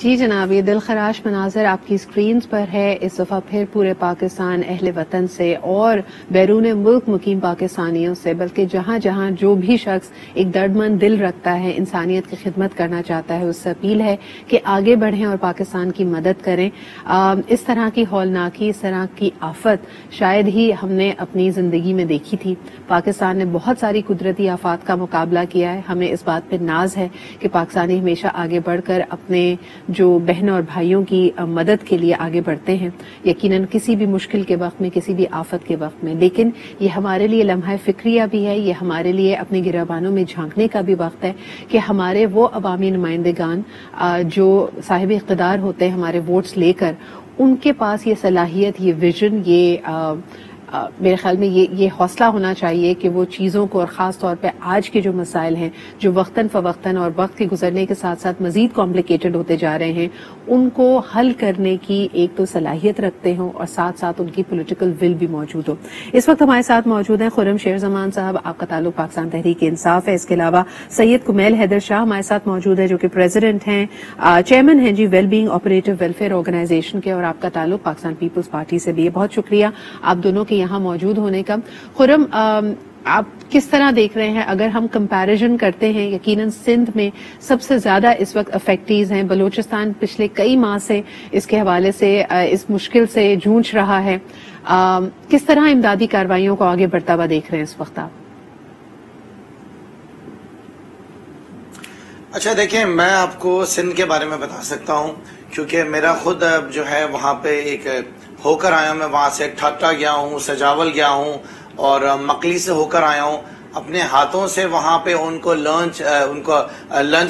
جی جناب، یہ دلخراش مناظر آپ کی سکرینز پر ہے. اس دفعہ پھر پورے پاکستان اہل وطن سے اور بیرون ملک مقیم پاکستانیوں سے، بلکہ جہاں جہاں جو بھی شخص ایک دردمند دل رکھتا ہے، انسانیت کی خدمت کرنا چاہتا ہے، اس سے اپیل ہے کہ آگے بڑھیں اور پاکستان کی مدد کریں. اس طرح کی ہولناکی، اس طرح کی آفت شاید ہی ہم نے اپنی زندگی میں دیکھی تھی. پاکستان نے بہت ساری قدرتی آفات کا مقابلہ کیا ہے. ہمیں اس بات پہ ناز ہے کہ پاکستانی ہمیشہ آگے بڑھ کر اپنے جو بہنوں اور بھائیوں کی مدد کے لیے آگے بڑھتے ہیں، یقیناً کسی بھی مشکل کے وقت میں، کسی بھی آفت کے وقت میں. لیکن یہ ہمارے لیے لمحہ فکریہ بھی ہے، یہ ہمارے لیے اپنے گریبانوں میں جھانکنے کا بھی وقت ہے کہ ہمارے وہ عوامی نمائندگان جو صاحب اقتدار ہوتے ہیں ہمارے ووٹس لے کر، ان کے پاس یہ صلاحیت، یہ ویژن، یہ میرے خیال میں یہ حوصلہ ہونا چاہیے کہ وہ چیزوں کو، اور خاص طور پہ آج کے جو مسائل ہیں جو وقتاً فوقتاً اور وقت کے گزرنے کے ساتھ ساتھ مزید کمپلیکیٹڈ ہوتے جا رہے ہیں، ان کو حل کرنے کی ایک تو صلاحیت رکھتے ہوں اور ساتھ ساتھ ان کی پولیٹیکل ول بھی موجود ہو. اس وقت ہمارے ساتھ موجود ہیں خرم شیر زمان صاحب، آپ کا تعلق پاکستان تحریک انصاف ہے. اس کے علاوہ سید کمیل حیدر شاہ ہمارے ساتھ موجود ہے جو کہ پریزیڈنٹ ہیں، چیئرمین ہیں جی well being operative welfare organization کے، اور آپ کا تعلق پاکستان پیپلز پارٹی سے بھی ہے. بہت شکریہ آپ دونوں کے یہاں موجود ہونے کا. خرم، آپ کس طرح دیکھ رہے ہیں اگر ہم کمپیریزن کرتے ہیں؟ یقیناً سندھ میں سب سے زیادہ اس وقت افیکٹیز ہیں، بلوچستان پچھلے کئی ماہ سے اس کے حوالے سے اس مشکل سے جونچ رہا ہے. کس طرح امدادی کارروائیوں کو آگے بڑھتا ہوا دیکھ رہے ہیں اس وقت آپ؟ اچھا دیکھیں، میں آپ کو سندھ کے بارے میں بتا سکتا ہوں کیونکہ میرا خود جو ہے وہاں پہ ایک ہو کر آیا ہوں. میں وہاں سے ٹھٹا گیا ہوں، سجاول گیا ہوں اور مکلی سے ہو کر آیا ہوں. اپنے ہاتھوں سے وہاں پہ ان کو لنچ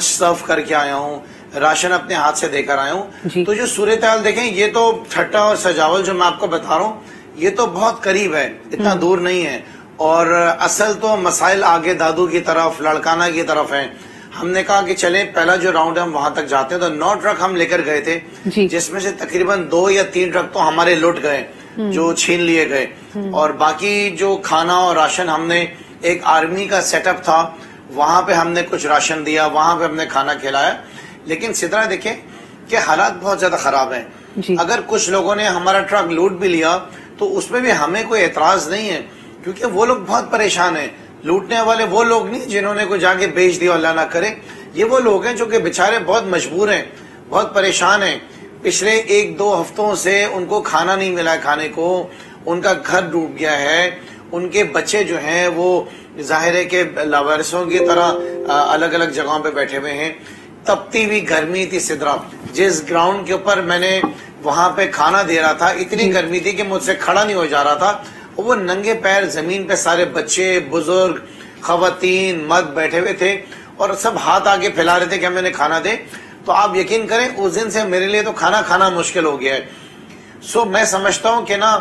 سرو کر کے آیا ہوں، راشن اپنے ہاتھ سے دے کر آیا ہوں. تو جو صورتحال دیکھیں، یہ تو ٹھٹا اور سجاول جو میں آپ کو بتا رہا ہوں یہ تو بہت قریب ہے، اتنا دور نہیں ہے. اور اصل تو مسائل آگے دادو کی طرف، لڑکانہ کی طرف ہیں. ہم نے کہا کہ چلیں پہلا جو راؤنڈ ہم وہاں تک جاتے ہیں. تو 9 ٹرک ہم لے کر گئے تھے جس میں سے تقریباً 2 یا 3 ٹرک تو ہمارے لٹ گئے، جو چھین لیے گئے. اور باقی جو کھانا اور راشن، ہم نے ایک آرمی کا سیٹ اپ تھا، وہاں پہ ہم نے کچھ راشن دیا، وہاں پہ ہم نے کھانا کھلایا. لیکن سدرا دیکھیں کہ حالات بہت زیادہ خراب ہیں. اگر کچھ لوگوں نے ہمارا ٹرک لوٹ بھی لیا تو اس میں بھی ہمیں کوئی اعتراض نہیں ہے، کیونکہ وہ لوگ بہت پریشان ہیں. لوٹنے والے وہ لوگ نہیں جنہوں نے کوئی جا کے بیچ دیا، اللہ نہ کرے. یہ وہ لوگ ہیں جو کہ بےچارے بہت مجبور ہیں، بہت پریشان ہیں. پچھلے 1-2 ہفتوں سے ان کو کھانا نہیں ملا ہے کھانے کو، ان کا گھر ڈوب گیا ہے، ان کے بچے جو ہیں وہ ظاہر ہے کہ لاوارثوں کی طرح الگ الگ جگہوں پہ بیٹھے ہوئے ہیں. تپتی ہوئی گرمی تھی سدرا، جس گراؤنڈ کے اوپر میں نے وہاں پہ کھانا دے رہا تھا، اتنی گرمی تھی کہ مجھ سے کھڑا نہیں ہو جا رہا تھا. وہ ننگے پیر زمین پہ سارے بچے، بزرگ، خواتین، مرد بیٹھے ہوئے تھے اور سب ہاتھ آگے پھیلا رہے تھے کہ ہمیں کھانا دے. تو آپ یقین کریں اس دن سے میرے لیے تو کھانا کھانا مشکل ہو گیا ہے. میں سمجھتا ہوں کہ نا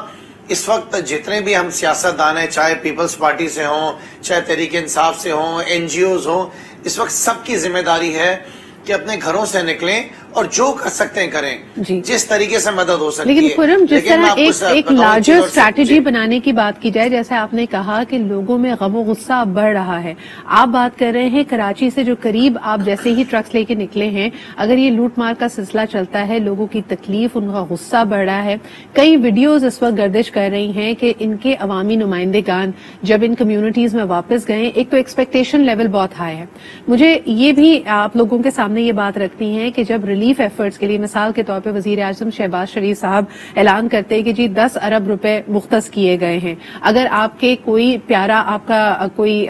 اس وقت جتنے بھی ہم سیاست دان ہیں، چاہے پیپلز پارٹی سے ہوں، چاہے تحریک انصاف سے ہوں، NGOs ہوں، اس وقت سب کی ذمہ داری ہے کہ اپنے گھروں سے نکلیں اور جو کر سکتے ہیں کریں، جس طریقے سے مدد ہو سکتی ہے. لیکن خرم، جس طرح ایک لارجر اسٹریٹجی بنانے کی بات کی جائے، جیسے آپ نے کہا کہ لوگوں میں غم و غصہ اب بڑھ رہا ہے. آپ بات کر رہے ہیں کراچی سے جو قریب آپ جیسے ہی ٹرکس لے کے نکلے ہیں، اگر یہ لوٹ مار کا سلسلہ چلتا ہے، لوگوں کی تکلیف، ان کا غصہ بڑھ رہا ہے. کئی ویڈیوز اس وقت گردش کر رہی ہیں کہ ان کے عوامی نمائندگان جب ان کمیونٹیز میں واپس گئے، ایک تو ایکسپیکٹیشن لیول بہت ہائی ہے. مجھے یہ بھی آپ لوگوں کے سامنے یہ بات رکھنی ہے کہ جب ریلیف ایفرٹس کے لیے مثال کے طور پہ وزیر اعظم شہباز شریف صاحب اعلان کرتے ہیں کہ جی 10 ارب روپے مختص کیے گئے ہیں، اگر آپ کے کوئی پیارا، آپ کا کوئی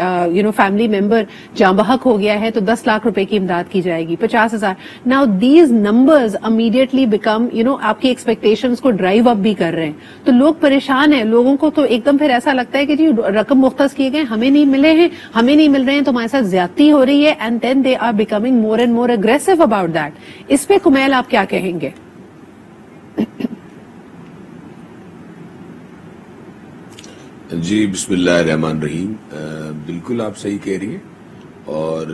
فیملی ممبر جاں بحق ہو گیا ہے تو 10 لاکھ روپے کی امداد کی جائے گی، 50,000. Now these numbers immediately become آپ کی ایکسپیکٹیشنز کو ڈرائیو اپ بھی کر رہے ہیں. تو لوگ پریشان ہیں، لوگوں کو تو ایک دم پھر ایسا لگتا ہے کہ جی رقم مختص کیے گئے، ہمیں نہیں ملے ہیں، ہمیں نہیں مل رہے ہیں، تو ہمارے ساتھ زیادتی ہو رہی ہے. And then they are becoming more and more aggressive about that. اس پہ کمیل آپ کیا کہیں گے؟ جی بسم اللہ الرحمن الرحیم. بالکل آپ صحیح کہہ رہی ہیں، اور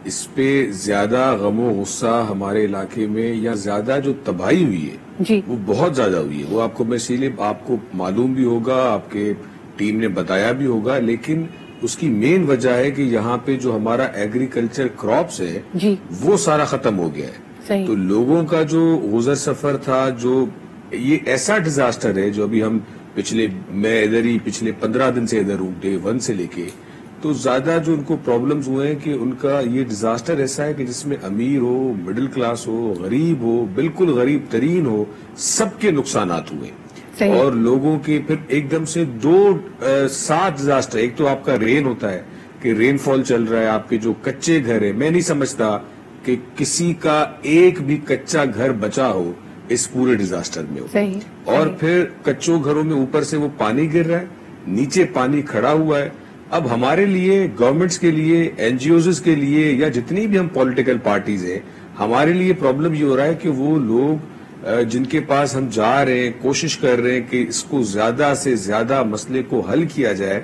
اس پہ زیادہ غم و غصہ ہمارے علاقے میں یا زیادہ جو تباہی ہوئی ہے وہ بہت زیادہ ہوئی ہے. وہ آپ کو میں اسی لیے آپ کو معلوم بھی ہوگا، آپ کے ٹیم نے بتایا بھی ہوگا، لیکن اس کی مین وجہ ہے کہ یہاں پہ جو ہمارا ایگریکلچر کراپس ہے وہ سارا ختم ہو گیا ہے. تو لوگوں کا جو گزر سفر تھا، جو یہ ایسا ڈیزاسٹر ہے جو ابھی ہم میں ادھر ہی پچھلے 15 دن سے ادھر ہوں، ڈے 1 سے لے کے، تو زیادہ جو ان کو پرابلمز ہوئے ہیں کہ ان کا یہ ڈیزاسٹر ایسا ہے کہ جس میں امیر ہو، مڈل کلاس ہو، غریب ہو، بالکل غریب ترین ہو، سب کے نقصانات ہوئے. اور لوگوں کے پھر ایک دم سے 2-7 ڈیزاسٹر. ایک تو آپ کا رین ہوتا ہے کہ رین فال چل رہا ہے، آپ کے جو کچے گھر ہیں، میں نہیں سمجھتا کہ کسی کا ایک بھی کچا گھر بچا ہو اس پورے ڈیزاسٹر میں ہو. اور پھر کچوں گھروں میں اوپر سے وہ پانی گر رہا ہے، نیچے پانی کھڑا ہوا ہے. اب ہمارے لیے، گورنمنٹس کے لیے، این جی اوز کے لیے، یا جتنی بھی ہم پولیٹیکل پارٹیز ہیں، ہمارے لیے پرابلم یہ ہو رہا ہے کہ وہ لوگ جن کے پاس ہم جا رہے ہیں، کوشش کر رہے ہیں کہ اس کو زیادہ سے زیادہ مسئلے کو حل کیا جائے،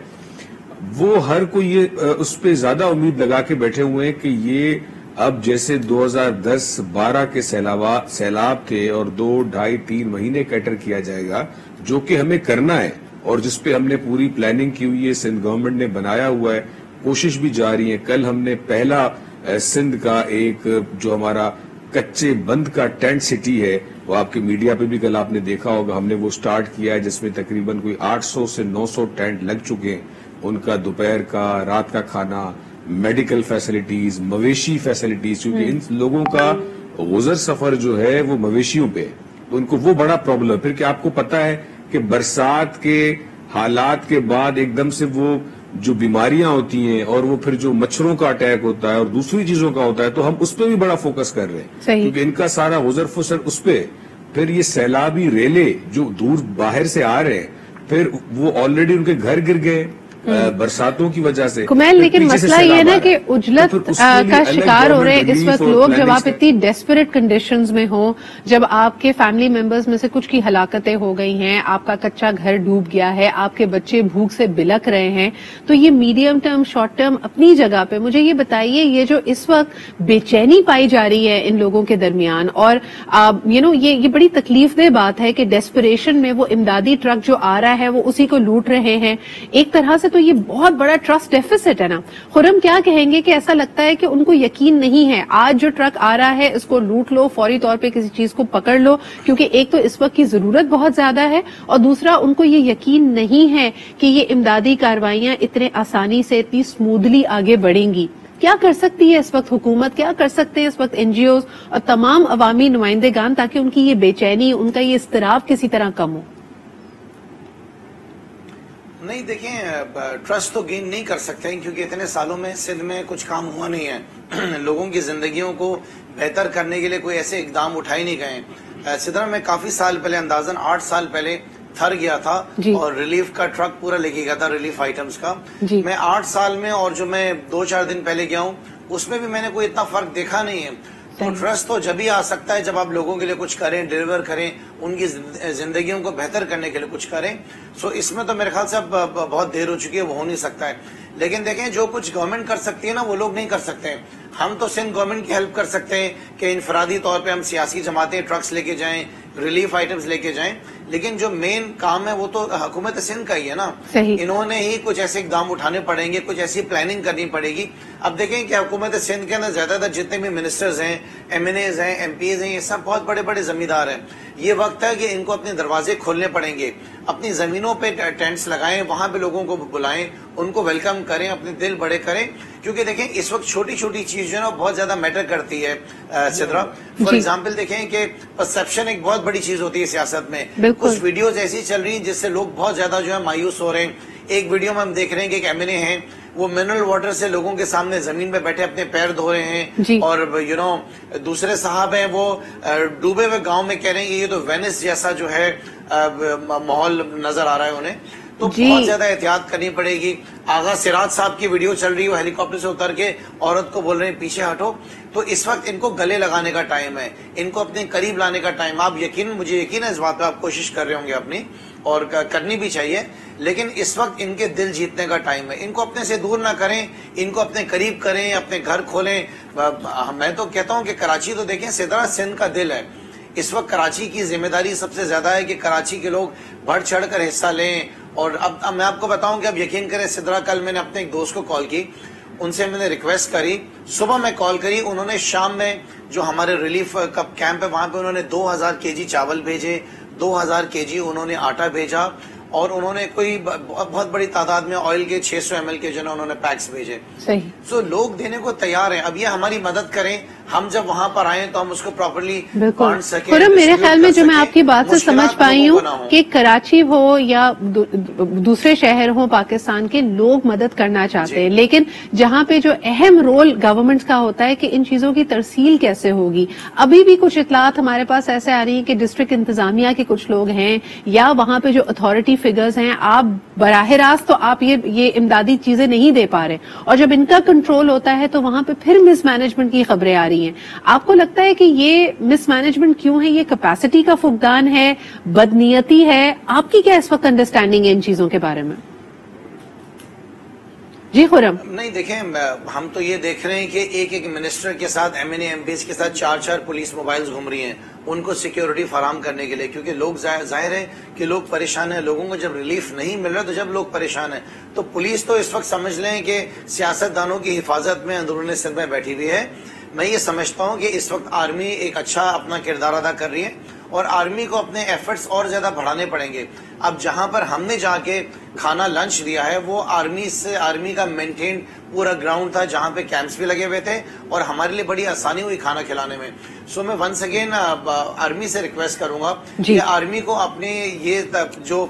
وہ ہر کوئی یہ اس پہ زیادہ امید لگا کے بیٹھے ہوئے ہیں کہ یہ اب جیسے 2010-12 کے سیلاب تھے اور 2-2.5-3 مہینے کیٹر کیا جائے گا، جو کہ ہمیں کرنا ہے اور جس پہ ہم نے پوری پلاننگ کی ہوئی ہے، سندھ گورنمنٹ نے بنایا ہوا ہے، کوشش بھی جاری ہے. کل ہم نے پہلا سندھ کا ایک جو ہمارا کچے بند کا ٹینٹ سٹی ہے، وہ آپ کے میڈیا پہ بھی کل آپ نے دیکھا ہوگا، ہم نے وہ سٹارٹ کیا ہے، جس میں تقریباً کوئی 800 سے 900 ٹینٹ لگ چکے ہیں. ان کا دوپہر کا، رات کا کھانا، میڈیکل فیسلٹیز، مویشی فیسلٹیز، کیونکہ ان لوگوں کا گزر سفر جو ہے وہ مویشیوں پہ، تو ان کو وہ بڑا پرابلم ہے. پھر کہ آپ کو پتا ہے کہ برسات کے حالات کے بعد ایک دم سے وہ جو بیماریاں ہوتی ہیں اور وہ پھر جو مچھروں کا اٹیک ہوتا ہے اور دوسری چیزوں کا ہوتا ہے، تو ہم اس پہ بھی بڑا فوکس کر رہے ہیں کیونکہ ان کا سارا گزر فسر اس پہ. پھر یہ سیلابی ریلے جو دور باہر سے آ رہے ہیں، پھر وہ آلریڈی ان کے گھر گر گئے برساتوں کی وجہ سے. کمیل، لیکن مسئلہ یہ نا کہ اجلت کا شکار ہو رہے ہیں اس وقت لوگ، جب آپ اتنی ڈیسپریٹ کنڈیشنز میں ہوں، جب آپ کے فیملی ممبرز میں سے کچھ کی ہلاکتیں ہو گئی ہیں، آپ کا کچا گھر ڈوب گیا ہے، آپ کے بچے بھوک سے بلک رہے ہیں، تو یہ میڈیم ٹرم، شارٹ ٹرم اپنی جگہ پہ. مجھے یہ بتائیے، یہ جو اس وقت بے چینی پائی جا رہی ہے ان لوگوں کے درمیان، اور یہ بڑی تکلیف دہ بات ہے کہ ڈیسپریشن میں وہ امدادی ٹرک جو آ رہا ہے وہ اسی کو لوٹ رہے ہیں. ایک طرح سے تو یہ بہت بڑا ٹرسٹ ڈیفیسٹ ہے نا. خرم کیا کہیں گے کہ ایسا لگتا ہے کہ ان کو یقین نہیں ہے، آج جو ٹرک آ رہا ہے اس کو لوٹ لو، فوری طور پہ کسی چیز کو پکڑ لو، کیونکہ ایک تو اس وقت کی ضرورت بہت زیادہ ہے، اور دوسرا ان کو یہ یقین نہیں ہے کہ یہ امدادی کاروائیاں اتنے آسانی سے، اتنی سموتھلی آگے بڑھیں گی. کیا کر سکتی ہے اس وقت حکومت، کیا کر سکتے ہیں اس وقت این جی اوز اور تمام عوامی نمائندگان، تاکہ ان کی یہ بے چینی، ان کا یہ اضطراب کسی طرح کم ہو؟ نہیں، دیکھیں، ٹرسٹ تو گین نہیں کر سکتے ہیں کیونکہ اتنے سالوں میں سندھ میں کچھ کام ہوا نہیں ہے. لوگوں کی زندگیوں کو بہتر کرنے کے لیے کوئی ایسے اقدام اٹھائے نہیں گئے. سدرا میں کافی سال پہلے، اندازاً 8 سال پہلے تھر گیا تھا اور ریلیف کا ٹرک پورا لے کے گیا تھا، ریلیف آئٹمز کا. میں 8 سال میں، اور جو میں 2-4 دن پہلے گیا ہوں اس میں بھی میں نے کوئی اتنا فرق دیکھا نہیں ہے. تو ٹرسٹ تو جب ہی آ سکتا ہے جب آپ لوگوں کے لیے کچھ کریں، ڈیلیور کریں، ان کی زندگیوں کو بہتر کرنے کے لیے کچھ کریں. سو اس میں تو میرے خیال سے اب بہت دیر ہو چکی ہے، وہ ہو نہیں سکتا ہے. لیکن دیکھیں، جو کچھ گورنمنٹ کر سکتی ہے نا، وہ لوگ نہیں کر سکتے. ہم تو سندھ گورنمنٹ کی ہیلپ کر سکتے ہیں کہ انفرادی طور پہ ہم سیاسی جماعتیں ٹرکس لے کے جائیں، ریلیف آئٹمز لے کے جائیں، لیکن جو مین کام ہے وہ تو حکومت سندھ کا ہی ہے نا. انہوں نے ہی کچھ ایسے اقدام اٹھانے پڑیں گے، کچھ ایسی پلاننگ کرنی پڑے گی. اب دیکھیں کہ حکومت سندھ کے اندر زیادہ تر جتنے بھی منسٹرز ہیں، ایم این ایز ہیں، ایم پی ایز ہیں، یہ سب بہت بڑے بڑے زمیندار ہیں. یہ وقت ہے کہ ان کو اپنے دروازے کھولنے پڑیں گے. اپنی زمینوں پہ ٹینٹس لگائیں، وہاں پہ لوگوں کو بلائیں، ان کو ویلکم کریں، اپنے دل بڑے کریں. کیونکہ دیکھیں اس وقت چھوٹی چھوٹی چیز جو ہے نا بہت زیادہ میٹر کرتی ہے. سدرا، فار ایگزامپل دیکھیں کہ پرسپشن ایک بہت بڑی چیز ہوتی ہے سیاست میں. کچھ ویڈیوز ایسی چل رہی ہیں جس سے لوگ بہت زیادہ جو ہے مایوس ہو رہے ہیں. ایک ویڈیو میں ہم دیکھ رہے ہیں کہ ایک ایم این اے ہیں، وہ منرل واٹر سے لوگوں کے سامنے زمین پہ بیٹھے اپنے پیر دھو رہے ہیں. اور دوسرے صاحب ہیں، وہ ڈوبے ہوئے گاؤں میں کہہ رہے ہیں کہ یہ تو وینس جیسا جو ہے ماحول نظر آ رہا ہے انہیں. تو بہت زیادہ احتیاط کرنی پڑے گی. آغا سراج صاحب کی ویڈیو چل رہی ہے، وہ ہیلی کاپٹر سے اتر کے عورت کو بول رہے ہیں پیچھے ہٹو. تو اس وقت ان کو گلے لگانے کا ٹائم ہے، ان کو اپنے قریب لانے کا ٹائم. آپ مجھے یقین ہے اس بات پہ آپ کوشش کر رہے ہوں گے اپنی، اور کرنی بھی چاہیے. لیکن اس وقت ان کے دل جیتنے کا ٹائم ہے. ان کو اپنے سے دور نہ کریں، ان کو اپنے قریب کریں، اپنے گھر کھولیں. میں تو کہتا ہوں کہ کراچی تو دیکھیں سدرا سندھ کا دل ہے. اس وقت کراچی کی ذمہ داری سب سے زیادہ ہے کہ کراچی کے لوگ بڑھ چڑھ کر حصہ لیں. اور اب میں آپ کو بتاؤں کہ اب یقین کریں سدرا، کل میں نے اپنے ایک دوست کو کال کی، ان سے میں نے ریکویسٹ کری, صبح میں کال کری, انہوں نے شام میں جو ہمارے ریلیف کا کیمپ ہے وہاں پہ انہوں نے 2000 kg چاول بھیجے, 2000 kg انہوں نے آٹا بھیجا, اور انہوں نے کوئی بہت بڑی تعداد میں آئل کے 600 ml کے جو نا انہوں نے پیکس بھیجے. سو لوگ دینے کو تیار ہیں. اب یہ ہماری مدد کریں, ہم جب وہاں پر آئیں تو ہم اس کو پراپرلی بانٹ سکیں. میرے خیال میں جو میں آپ کی بات سے سمجھ پائی ہوں کہ کراچی ہو یا دوسرے شہر ہوں پاکستان کے, لوگ مدد کرنا چاہتے ہیں, لیکن جہاں پہ جو اہم رول گورنمنٹ کا ہوتا ہے کہ ان چیزوں کی ترسیل کیسے ہوگی. ابھی بھی کچھ اطلاعات ہمارے پاس ایسے آ رہی ہیں کہ ڈسٹرکٹ انتظامیہ کے کچھ لوگ ہیں یا وہاں پہ جو اتھارٹی فگرز ہیں, آپ براہ راست تو آپ یہ امدادی چیزیں نہیں دے پا رہے, اور جب ان کا کنٹرول ہوتا ہے تو وہاں پہ پھر مس مینجمنٹ کی خبریں آ رہی ہیں. آپ کو لگتا ہے کہ یہ مس مینجمنٹ کیوں ہے؟ یہ کیپیسٹی کا فقدان ہے, بدنیتی ہے؟ آپ کی کیا اس وقت انڈرسٹینڈنگ ہے ان چیزوں کے بارے میں؟ جی خرم. نہیں دیکھیں, ہم تو یہ دیکھ رہے ہیں کہ ایک منسٹر کے ساتھ MNA MPs کے ساتھ 4 پولیس موبائلز گھوم رہی ہیں ان کو سیکیورٹی فراہم کرنے کے لیے, کیونکہ لوگ ظاہر ہے کہ لوگ پریشان ہیں. لوگوں کو جب ریلیف نہیں مل رہا تو جب لوگ پریشان ہیں تو پولیس تو اس وقت سمجھ لیں کہ سیاستدانوں کی حفاظت میں اندرون سندھ میں بیٹھی ہوئی ہے. میں یہ سمجھتا ہوں کہ اس وقت آرمی ایک اچھا اپنا کردار ادا کر رہی ہے, اور آرمی کو اپنے ایفرٹس اور زیادہ بڑھانے پڑیں گے. اب جہاں پر ہم نے جا کے کھانا لنچ دیا ہے وہ آرمی کا مینٹین پورا گراؤنڈ تھا جہاں پہ کیمپس بھی لگے ہوئے تھے, اور ہمارے لیے بڑی آسانی ہوئی کھانا کھلانے میں. سو میں ونس اگین آرمی سے ریکویسٹ کروں گا کہ آرمی کو اپنے یہ جو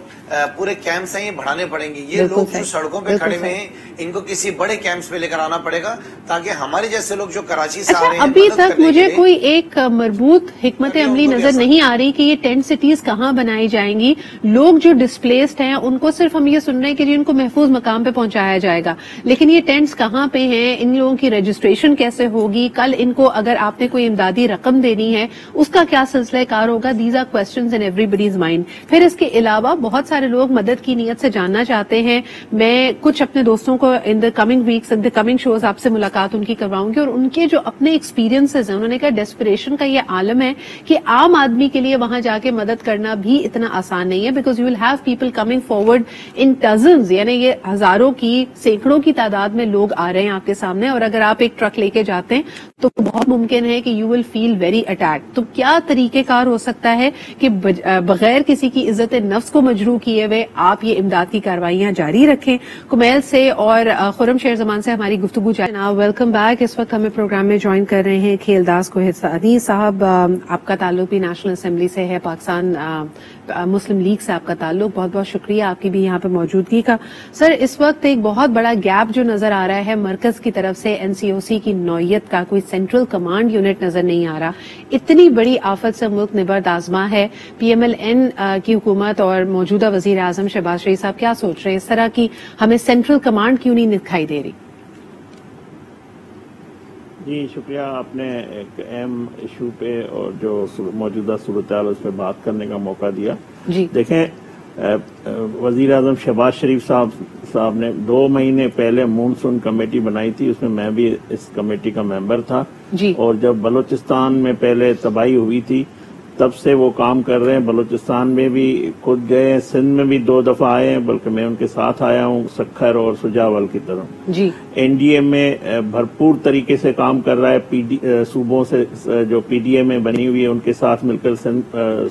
پورے کیمپس ہیں یہ بڑھانے پڑیں گے. یہ لوگ جو سڑکوں پہ کھڑے ہوئے ہیں ان کو کسی بڑے کیمپس پہ لے کر آنا پڑے گا تاکہ ہمارے جیسے لوگ جو کراچی سے آ رہے ہیں. ابھی تک مجھے کوئی ایک مربوط حکمت عملی نظر نہیں آ رہی کہ یہ ٹینٹ سٹیز کہاں بنائی جائیں گی. لوگ جو ڈسپلیسڈ ہیں ان کو صرف ہم یہ سن رہے ہیں کہ ان کو محفوظ مقام پہ پہنچایا جائے گا, لیکن یہ ٹینٹس کہاں پہ ہیں, ان لوگوں کی رجسٹریشن کیسے ہوگی, کل ان کو اگر آپ نے کوئی امدادی رقم دینی ہے اس کا کیا سلسلہ کار ہوگا. These are questions in everybody's mind. پھر اس کے علاوہ بہت سارے لوگ مدد کی نیت سے جاننا چاہتے ہیں. میں کچھ اپنے دوستوں کو in the coming weeks in the coming shows آپ سے ملاقات ان کی کرواؤں گی, اور ان کے جو اپنے ایکسپیرینسز ہیں انہوں نے کہا ڈیسپریشن کا یہ عالم ہے کہ عام آدمی کے لیے وہاں جا کے مدد کرنا بھی اتنا آسان نہیں ہے, because you will have people coming forward in dozens, یعنی یہ ہزاروں کی سینکڑوں کی تعداد میں لوگ آ رہے ہیں آپ کے سامنے, اور اگر آپ ایک ٹرک لے کے جاتے ہیں تو بہت ممکن ہے کہ you will feel very attack. تو کیا طریقہ کار ہو سکتا ہے کہ بغیر کسی کی عزت نفس کو مجروح کیے ہوئے آپ یہ امداد کی کاروائیاں جاری رکھیں؟ کمیل سے اور خرم شیر زمان سے ہماری گفتگو جاری. Welcome back. اس وقت ہمیں پروگرام میں جوائن کر رہے ہیں کھیلداز کوہید سعدی صاحب. آپ کا تعلق بھی نیشنل اسمبلی سے ہے, پاکستان مسلم لیگ سے آپ کا تعلق. بہت بہت شکریہ آپ کی بھی یہاں پہ موجودگی کا. سر, اس وقت ایک بہت بڑا گیپ جو نظر آ رہا ہے مرکز کی طرف سے, NCOC کی نوعیت کا کوئی سینٹرل کمانڈ یونٹ نظر نہیں آ رہا. اتنی بڑی آفت سے ملک نبرد آزما ہے. PMLN کی حکومت اور موجودہ وزیر اعظم شہباز شریف صاحب کیا سوچ رہے ہیں؟ اس طرح کی ہمیں سینٹرل کمانڈ کیوں نہیں دکھائی دے رہی؟ جی شکریہ, آپ نے ایک اہم ایشو پہ اور جو موجودہ صورتحال اس پہ بات کرنے کا موقع دیا. جی دیکھیں, وزیر اعظم شہباز شریف صاحب نے 2 مہینے پہلے مونسون کمیٹی بنائی تھی, اس میں میں بھی اس کمیٹی کا ممبر تھا. جی. اور جب بلوچستان میں پہلے تباہی ہوئی تھی تب سے وہ کام کر رہے ہیں. بلوچستان میں بھی خود گئے, سندھ میں بھی 2 دفعہ آئے ہیں, بلکہ میں ان کے ساتھ آیا ہوں سکھر اور سجاول کی طرف. جی. NDA میں بھرپور طریقے سے کام کر رہا ہے. صوبوں سے جو PDA میں بنی ہوئی ہے ان کے ساتھ مل کر,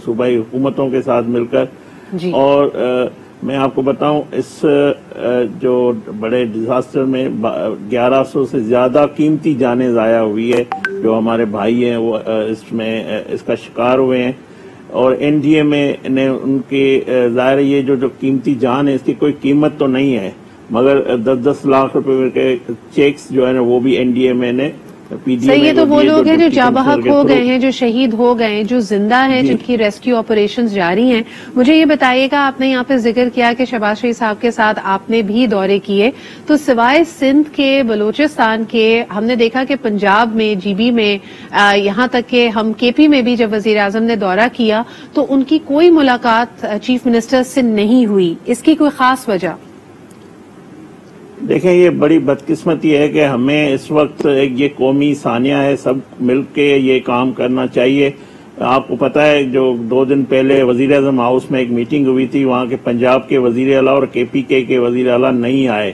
صوبائی حکومتوں کے ساتھ مل کر. جی. اور میں آپ کو بتاؤں اس جو بڑے ڈیزاسٹر میں 1100 سے زیادہ قیمتی جانیں ضائع ہوئی ہے. جو ہمارے بھائی ہیں وہ اس کا شکار ہوئے ہیں, اور NDA میں نے ان کے ظاہر یہ جو قیمتی جان ہے اس کی کوئی قیمت تو نہیں ہے, مگر 10-10 لاکھ روپے کے چیکس جو ہے نا وہ بھی NDA میں نے یہ تو وہ لوگ ہیں جو جاں بحق ہو گئے ہیں, جو شہید ہو گئے ہیں, جو زندہ ہیں, جن کی ریسکیو آپریشنز جاری ہیں. مجھے یہ بتائیے گا, آپ نے یہاں پہ ذکر کیا کہ شہباز شریف صاحب کے ساتھ آپ نے بھی دورے کیے, تو سوائے سندھ کے, بلوچستان کے, ہم نے دیکھا کہ پنجاب میں, GB میں, یہاں تک کہ ہم KP میں بھی جب وزیر اعظم نے دورہ کیا تو ان کی کوئی ملاقات چیف منسٹر سے نہیں ہوئی. اس کی کوئی خاص وجہ؟ دیکھیں, یہ بڑی بدقسمتی ہے کہ ہمیں اس وقت ایک یہ قومی ثانیہ ہے, سب مل کے یہ کام کرنا چاہیے. آپ کو پتا ہے جو 2 دن پہلے وزیر اعظم ہاؤس میں ایک میٹنگ ہوئی تھی, وہاں کے پنجاب کے وزیر اعلیٰ اور KPK کے وزیر اعلیٰ نہیں آئے,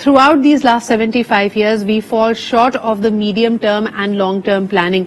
throughout these last 75 years we fall short of the medium term and long term planning.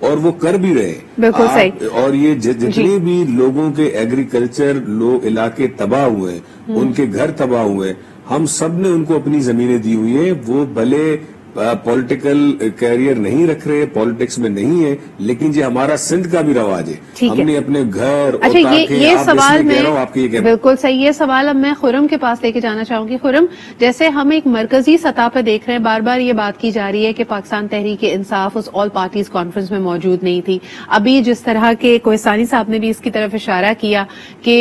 اور وہ کر بھی رہے ہیں. بالکل صحیح. اور یہ جتنے بھی لوگوں کے ایگریکلچر علاقے تباہ ہوئے ہیں، ان کے گھر تباہ ہوئے، ہم سب نے ان کو اپنی زمینیں دی ہوئی ہیں. وہ بھلے پولیٹیکل کیریئر نہیں رکھ رہے، پالیٹکس میں نہیں ہے، لیکن یہ ہمارا سندھ کا بھی رواج ہے. ہم نے اپنے گھر اچھا یہ سوال میں بالکل صحیح. یہ سوال اب میں خرم کے پاس لے کے جانا چاہوں گی. خرم، جیسے ہم ایک مرکزی سطح پہ دیکھ رہے ہیں، بار بار یہ بات کی جا رہی ہے کہ پاکستان تحریک انصاف اس آل پارٹیز کانفرنس میں موجود نہیں تھی. ابھی جس طرح کے کوہستانی صاحب نے بھی اس کی طرف اشارہ کیا کہ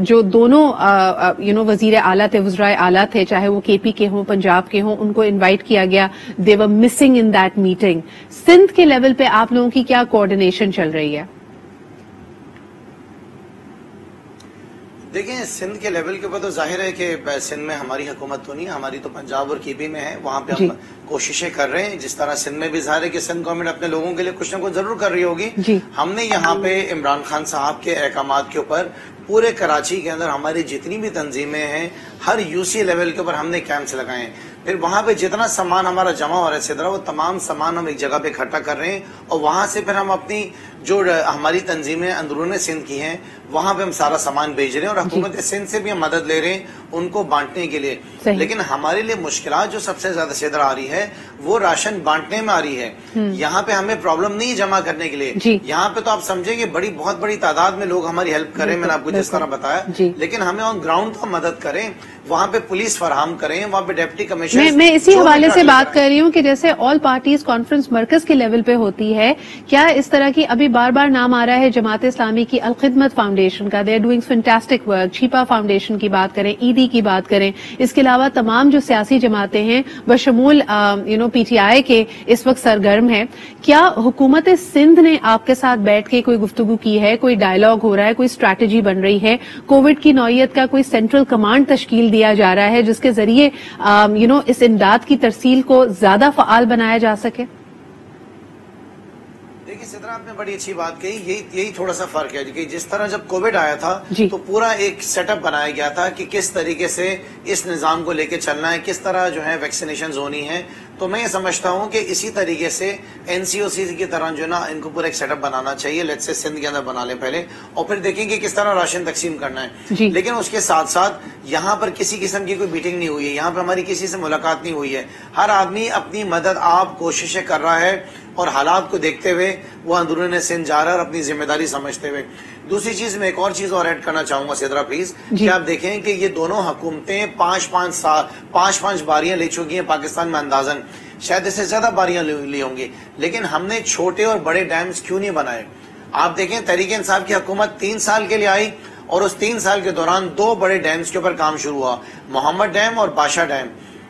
جو دونوں وزیر اعلیٰ تھے، وزرائے اعلیٰ تھے، چاہے وہ کے پی کے ہوں، پنجاب کے ہوں، ان کو انوائٹ کیا گیا. They were missing in that meeting. Sindh کے لیول پہ آپ لوگوں کی کیا کوارڈینیشن چل رہی ہے؟ دیکھیں، سندھ کے لیول کے اوپر تو ظاہر ہے کہ سندھ میں ہماری حکومت تو نہیں، ہماری تو پنجاب اور کے پی میں ہے. وہاں پہ ہم کوششیں کر رہے ہیں. جس طرح سندھ میں بھی ظاہر ہے کہ سندھ گورنمنٹ اپنے لوگوں کے لیے کچھ نہ کچھ ضرور کر رہی ہوگی. ہم نے یہاں پہ عمران خان صاحب کے احکامات کے اوپر پورے کراچی کے اندر ہماری جتنی بھی تنظیمیں ہیں، ہر یو سی لیول کے اوپر ہم نے کیمپس لگائے ہیں. پھر وہاں پہ جتنا سامان ہمارا جمع ہو رہا ہے سدرا، وہ تمام سامان ہم ایک جگہ پہ اکٹھا کر رہے ہیں، اور وہاں سے پھر ہم اپنی جو ہماری تنظیمیں اندرون سندھ کی ہیں وہاں پہ ہم سارا سامان بھیج رہے ہیں، اور حکومت سندھ سے بھی ہم مدد لے رہے ہیں ان کو بانٹنے کے لیے. لیکن ہمارے لیے مشکلات جو سب سے زیادہ سدرا آ رہی ہے وہ راشن بانٹنے میں آ رہی ہے. یہاں پہ ہمیں پرابلم نہیں جمع کرنے کے لیے. یہاں پہ تو آپ سمجھیں گے بہت بڑی تعداد میں لوگ ہماری ہیلپ کریں، میں نے آپ کو جس طرح بتایا. لیکن ہمیں آن گراؤنڈ تو مدد کریں، وہاں پہ پولیس فراہم کریں، وہاں پہ ڈپٹی کمشنر. میں اسی حوالے سے بات کر رہی ہوں کہ جیسے آل پارٹیز کانفرنس مرکز کے لیول پہ ہوتی ہے، کیا اس طرح کی ابھی بار بار نام آ رہا ہے جماعت اسلامی کی الخدمت فاؤنڈیشن کا، they are doing fantastic work. Chhipa Foundation کی بات کریں، ایڈی کی بات کریں، اس کے علاوہ تمام جو سیاسی جماعتیں ہیں بشمول پی ٹی آئی کے اس وقت سرگرم ہے. کیا حکومت سندھ نے آپ کے ساتھ بیٹھ کے کوئی گفتگو کی ہے، کوئی ڈائلاگ ہو رہا ہے، کوئی اسٹریٹجی بن رہی ہے، کووڈ کی نوعیت کا کوئی سینٹرل کمانڈ تشکیل دیا جا رہا ہے جس کے ذریعے اس امداد کی ترسیل کو زیادہ فعال بنایا جا سکے؟ دیکھیے سدرا، آپ نے بڑی اچھی بات کہی. یہی تھوڑا سا فرق ہے کہ جس طرح جب کووڈ آیا تھا تو پورا ایک سیٹ اپ بنایا گیا تھا کہ کس طریقے سے اس نظام کو لے کے چلنا ہے، کس طرح جو ہے ویکسینیشن ہونی ہے. تو میں یہ سمجھتا ہوں کہ اسی طریقے سے این سی او سی کی طرح جو ہے نا ان کو پورا ایک سیٹ اپ بنانا چاہیے. لیٹ سے سندھ کے اندر بنا لیں پہلے، اور پھر دیکھیں کہ کس طرح راشن تقسیم کرنا ہے. لیکن اس کے ساتھ ساتھ یہاں پر کسی قسم کی کوئی میٹنگ نہیں ہوئی ہے، یہاں پر ہماری کسی سے ملاقات نہیں ہوئی ہے. ہر آدمی اپنی مدد آپ کوششیں کر رہا ہے، اور حالات کو دیکھتے ہوئے وہ اندرون سندھ جا رہا ہے اور اپنی ذمہ داری سمجھتے ہوئے. دوسری چیز میں ایک اور چیز اور ایڈ کرنا چاہوں گا سدرا پلیز، کہ آپ دیکھیں کہ یہ دونوں حکومتیں 5 باریاں لے چکی ہیں پاکستان میں، اندازاً شاید اس سے زیادہ باریاں لی ہوں گی. لیکن ہم نے چھوٹے اور بڑے ڈیمز کیوں نہیں بنائے؟ آپ دیکھیں تحریک انصاف کی حکومت 3 سال کے لیے آئی، اور اس 3 سال کے دوران 2 بڑے ڈیمز کے اوپر کام شروع ہوا، محمد ڈیم اور بادشاہ ڈیم.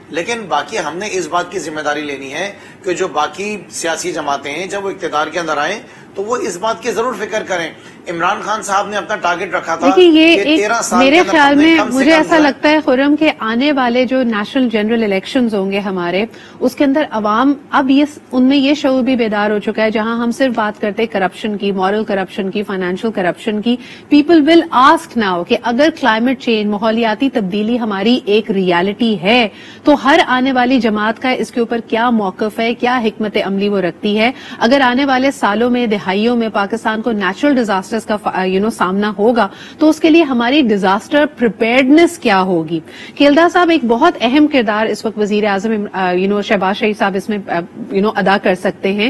لیکن باقی ہم نے اس بات کی ذمہ داری لینی ہے کہ جو باقی سیاسی جماعتیں ہیں جب وہ اقتدار کے اندر آئیں تو وہ اس بات کی ضرور فکر کریں. عمران خان صاحب نے اپنا ٹارگٹ رکھا تھا کہ 13 سال میرے خیال میں مجھے ایسا لگتا ہے خرم کہ آنے والے جو نیشنل جنرل الیکشنز ہوں گے ہمارے، اس کے اندر عوام اب ان میں یہ شعور بھی بیدار ہو چکا ہے. جہاں ہم صرف بات کرتے کرپشن کی، مورل کرپشن کی، فائنینشیل کرپشن کی، پیپل ول آسک ناؤ کہ اگر کلائمیٹ چینج، ماحولیاتی تبدیلی ہماری ایک ریالٹی ہے تو ہر آنے والی جماعت کا اس کے اوپر کیا موقف ہے، کیا حکمت عملی وہ رکھتی ہے. اگر آنے والے سالوں میں، دہائیوں میں پاکستان کو نیچرل ڈیزاسٹرز کا سامنا ہوگا تو اس کے لیے ہماری ڈیزاسٹر پریپیئرڈنس کیا ہوگی. کیلدہ صاحب، ایک بہت اہم کردار اس وقت وزیر اعظم شہباز شریف صاحب اس میں ادا کر سکتے ہیں.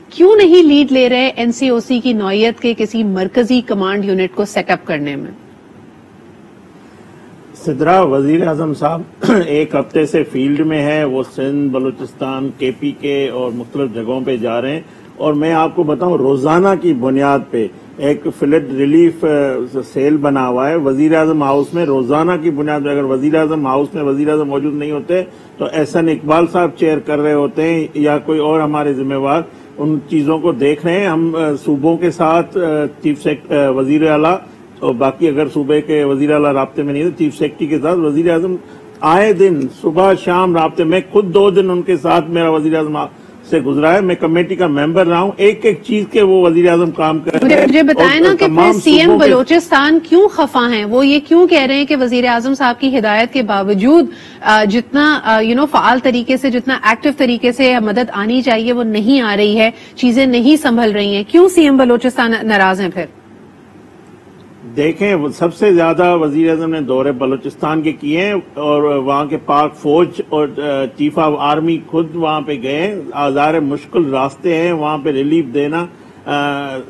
کیوں نہیں لیڈ لے رہے این سی او سی کی نوعیت کے کسی مرکزی کمانڈ یونٹ کو سیٹ اپ کرنے میں؟ سدرا، وزیر اعظم صاحب ایک ہفتے سے فیلڈ میں ہے، وہ سندھ، بلوچستان، کے پی کے اور مختلف جگہوں پہ جا رہے ہیں. اور میں آپ کو بتاؤں روزانہ کی بنیاد پہ ایک فلڈ ریلیف سیل بنا ہوا ہے وزیر اعظم ہاؤس میں. روزانہ کی بنیاد پہ اگر وزیر اعظم ہاؤس میں وزیر اعظم موجود نہیں ہوتے تو احسن اقبال صاحب چیئر کر رہے ہوتے ہیں یا کوئی اور ہمارے ذمہ وار ان چیزوں کو دیکھ رہے ہیں. ہم صوبوں کے ساتھ چیف وزیر اعلیٰ اور باقی اگر صوبے کے وزیر اعلیٰ رابطے میں نہیں تو چیف سیکرٹری کے ساتھ وزیر اعظم آئے دن صبح شام رابطے میں. خود 2 دن ان کے ساتھ میرا وزیر اعظم سے گزرا ہے. میں کمیٹی کا ممبر رہا ہوں. ایک ایک چیز کے وہ وزیر اعظم کام کر رہے ہیں. مجھے بتائیں نا کہ پھر سی ایم بلوچستان کیوں خفا ہیں؟ وہ یہ کیوں کہہ رہے ہیں کہ وزیر اعظم صاحب کی ہدایت کے باوجود جتنا فعال طریقے سے، جتنا ایکٹیو طریقے سے مدد آنی چاہیے وہ نہیں آ رہی ہے، چیزیں نہیں سنبھل رہی ہیں؟ کیوں سی ایم بلوچستان ناراض ہیں پھر؟ دیکھیں، سب سے زیادہ وزیر اعظم نے دورے بلوچستان کے کیے ہیں، اور وہاں کے پاک فوج اور چیف آف آرمی خود وہاں پہ گئے ہیں. ظاہر مشکل راستے ہیں، وہاں پہ ریلیف دینا.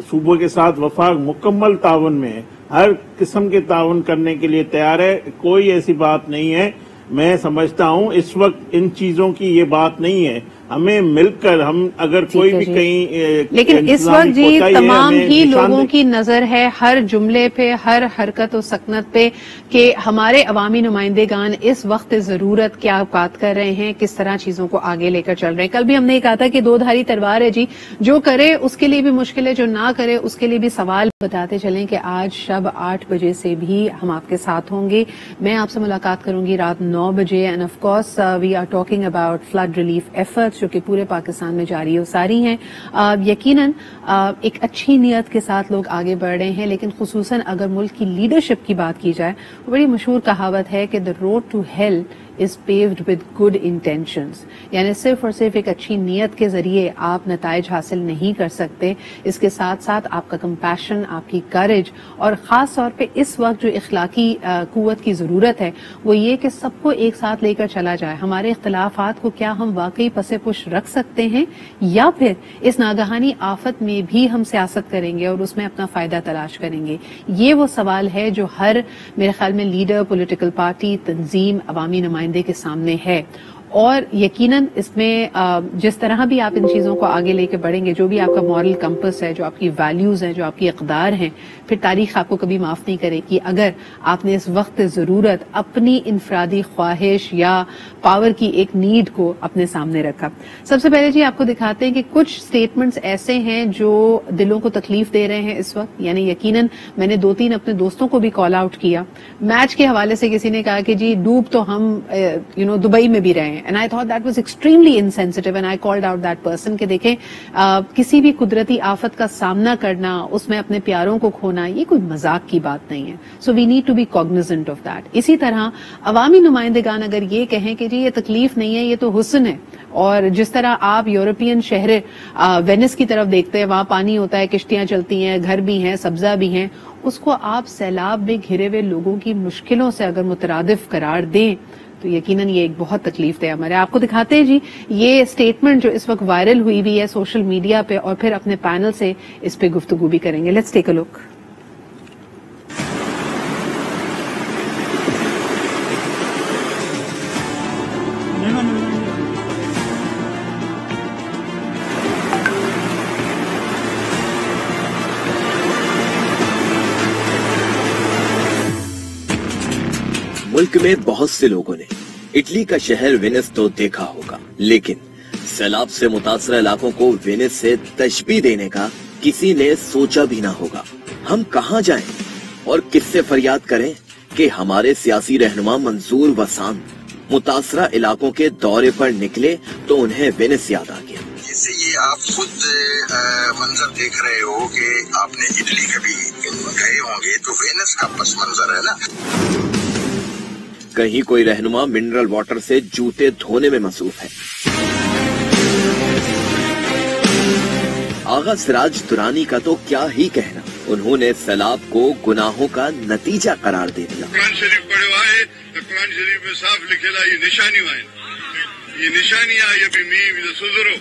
صوبوں کے ساتھ وفاق مکمل تعاون میں ہے، ہر قسم کے تعاون کرنے کے لیے تیار ہے. کوئی ایسی بات نہیں ہے. میں سمجھتا ہوں اس وقت ان چیزوں کی یہ بات نہیں ہے. ہمیں مل کر، ہم اگر کوئی بھی کہیں، لیکن اس وقت جی تمام ہی لوگوں کی نظر ہے ہر جملے پہ، ہر حرکت و سکنت پہ، کہ ہمارے عوامی نمائندے گان اس وقت ضرورت کیا بات کر رہے ہیں، کس طرح چیزوں کو آگے لے کر چل رہے ہیں. کل بھی ہم نے کہا تھا کہ دو دھاری تلوار ہے جی، جو کرے اس کے لیے بھی مشکل ہے، جو نہ کرے اس کے لیے بھی سوال. بتاتے چلیں کہ آج شب 8 بجے سے بھی ہم آپ کے ساتھ ہوں گے. میں آپ سے ملاقات کروں گی رات 9 بجے. And of course we are talking about flood relief efforts جو کہ پورے پاکستان میں جاری و ساری ہیں. یقیناً ایک اچھی نیت کے ساتھ لوگ آگے بڑھ رہے ہیں، لیکن خصوصاً اگر ملک کی لیڈرشپ کی بات کی جائے، بڑی مشہور کہاوت ہے کہ the road to hell is paved with good intentions. یعنی صرف اور صرف ایک اچھی نیت کے ذریعے آپ نتائج حاصل نہیں کر سکتے. اس کے ساتھ ساتھ آپ کا کمپیشن، آپ کی کریج، اور خاص طور پہ اس وقت جو اخلاقی قوت کی ضرورت ہے وہ یہ کہ سب کو ایک ساتھ لے کر چلا جائے. ہمارے اختلافات کو کیا ہم واقعی پس پش رکھ سکتے ہیں، یا پھر اس ناگہانی آفت میں بھی ہم سیاست کریں گے اور اس میں اپنا فائدہ تلاش کریں گے؟ یہ وہ سوال ہے جو ہر، میرے خیال میں، لیڈر، پولیٹیکل پارٹی، تنظیم، عوامی نمائندے کے سامنے ہے. اور یقیناً اس میں جس طرح بھی آپ ان چیزوں کو آگے لے کے بڑھیں گے، جو بھی آپ کا مورل کمپس ہے، جو آپ کی ویلیوز ہیں، جو آپ کی اقدار ہیں، پھر تاریخ آپ کو کبھی معاف نہیں کرے گی اگر آپ نے اس وقت ضرورت اپنی انفرادی خواہش یا پاور کی ایک نیڈ کو اپنے سامنے رکھا. سب سے پہلے جی آپ کو دکھاتے ہیں کہ کچھ سٹیٹمنٹس ایسے ہیں جو دلوں کو تکلیف دے رہے ہیں اس وقت. یعنی یقیناً میں نے 2-3 اپنے دوستوں کو بھی کال آؤٹ کیا. میچ کے حوالے سے کسی نے کہا کہ جی ڈوب تو ہم دبئی میں بھی رہے ہیں. And I thought that was extremely insensitive and I called out that person کہ دیکھیں کسی بھی قدرتی آفت کا سامنا کرنا، اس میں اپنے پیاروں کو کھونا، یہ کوئی مذاق کی بات نہیں ہے. So we need to be cognizant of that. اسی طرح عوامی نمائندگان اگر یہ کہیں کہ جی یہ تکلیف نہیں ہے، یہ تو حسن ہے، اور جس طرح آپ یورپین شہر وینس کی طرف دیکھتے ہیں، وہاں پانی ہوتا ہے، کشتیاں چلتی ہیں، گھر بھی ہیں، سبزہ بھی ہیں، اس کو آپ سیلاب میں گھرے ہوئے لوگوں کی مشکلوں سے اگر مترادف قرار دیں تو یقیناً یہ ایک بہت تکلیف دہ عمل ہے. آپ کو دکھاتے ہیں جی یہ اسٹیٹمنٹ جو اس وقت وائرل ہوئی بھی ہے سوشل میڈیا پہ، اور پھر اپنے پینل سے اس پہ گفتگو بھی کریں گے. لیٹس ٹیک اے لک. ملک میں بہت سے لوگوں نے اٹلی کا شہر وینس تو دیکھا ہوگا، لیکن سیلاب سے متاثرہ علاقوں کو وینس سے تشبیہ دینے کا کسی نے سوچا بھی نہ ہوگا. ہم کہاں جائیں اور کس سے فریاد کریں کہ ہمارے سیاسی رہنما منظور وسام متاثرہ علاقوں کے دورے پر نکلے تو انہیں وینس یاد آ گیا. جیسے یہ آپ خود منظر دیکھ رہے ہو کہ آپ نے اٹلی کبھی گئے ہوں گے تو وینس کا پس منظر ہے نا. کہیں کوئی رہنما منرل واٹر سے جوتے دھونے میں مصروف ہے. آغا سراج درانی کا تو کیا ہی کہنا، انہوں نے سیلاب کو گناہوں کا نتیجہ قرار دے دیا. قرآن شریف پڑھو آئے تو قرآن شریف میں صاف لکھے یہ نشانی آئے، یہ نشانی آئے ابھی می سدھرو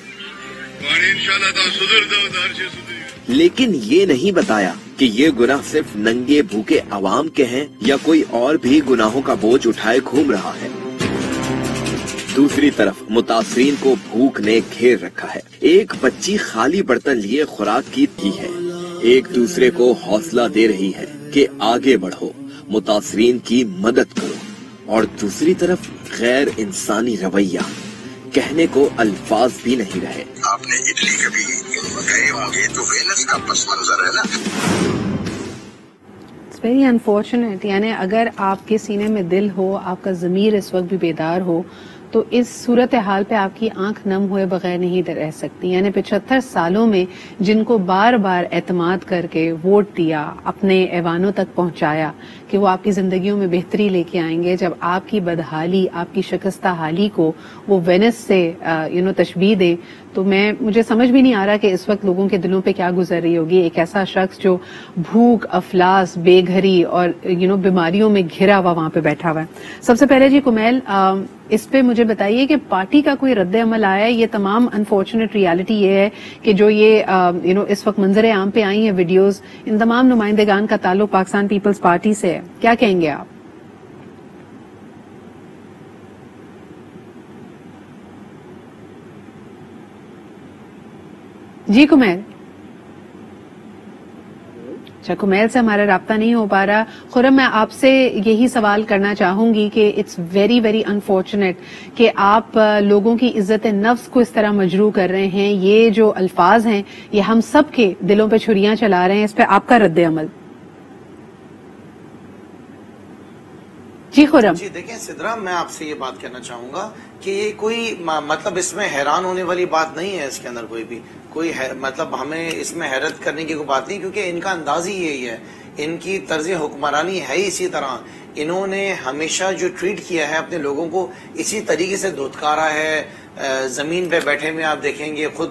انشاءاللہ تا سدھر دو تو ہر چیز سدھر. لیکن یہ نہیں بتایا کہ یہ گناہ صرف ننگے بھوکے عوام کے ہیں یا کوئی اور بھی گناہوں کا بوجھ اٹھائے گھوم رہا ہے. دوسری طرف متاثرین کو بھوک نے گھیر رکھا ہے. ایک بچی خالی برتن لیے خوراک کی تھی ہے، ایک دوسرے کو حوصلہ دے رہی ہے کہ آگے بڑھو، متاثرین کی مدد کرو، اور دوسری طرف غیر انسانی رویہ، کہنے کو الفاظ بھی نہیں رہے. آپ نے اٹلی کبھی گئے ہوں گے تو وینس کا پس منظر ہے نا. It's very unfortunate. یعنی اگر آپ کے سینے میں دل ہو، آپ کا ضمیر اس وقت بھی بیدار ہو، تو اس صورتحال پہ آپ کی آنکھ نم ہوئے بغیر نہیں رہ سکتی. یعنی 75 سالوں میں جن کو بار بار اعتماد کر کے ووٹ دیا, اپنے ایوانوں تک پہنچایا کہ وہ آپ کی زندگیوں میں بہتری لے کے آئیں گے, جب آپ کی بدحالی, آپ کی شکستہ حالی کو وہ وینس سے تشبیہ دیں, تو مجھے سمجھ بھی نہیں آ رہا کہ اس وقت لوگوں کے دلوں پہ کیا گزر رہی ہوگی. ایک ایسا شخص جو بھوک, افلاس, بے گھری اور بیماریوں میں گھرا ہوا وہاں پہ بیٹھا ہوا ہے. سب سے پہلے جی کمیل, اس پہ مجھے بتائیے کہ پارٹی کا کوئی رد عمل آیا ہے؟ یہ تمام انفارچونیٹ ریالٹی یہ ہے کہ جو یہ اس وقت منظر عام پہ آئی ہیں ویڈیوز, ان تمام نمائندگان کا تعلق پاکستان پیپلز پارٹی سے ہے. کیا کہیں گے آپ؟ جی کمیل. اچھا, کمیل سے ہمارا رابطہ نہیں ہو پا رہا. خرم, میں آپ سے یہی سوال کرنا چاہوں گی کہ اٹس ویری ویری انفارچونیٹ کہ آپ لوگوں کی عزت نفس کو اس طرح مجروح کر رہے ہیں. یہ جو الفاظ ہیں یہ ہم سب کے دلوں پہ چھریاں چلا رہے ہیں. اس پہ آپ کا رد عمل؟ جی خرم. جی دیکھیں سدرا, میں آپ سے یہ بات کہنا چاہوں گا کہ یہ کوئی مطلب اس میں حیران ہونے والی بات نہیں ہے. اس کے اندر کوئی مطلب ہمیں اس میں حیرت کرنے کی کوئی بات نہیں, کیونکہ ان کا انداز ہی یہی ہے, ان کی طرز حکمرانی ہے اسی طرح. انہوں نے ہمیشہ جو ٹریٹ کیا ہے اپنے لوگوں کو اسی طریقے سے دھتکارا ہے. زمین پہ بیٹھے ہوئے آپ دیکھیں گے, خود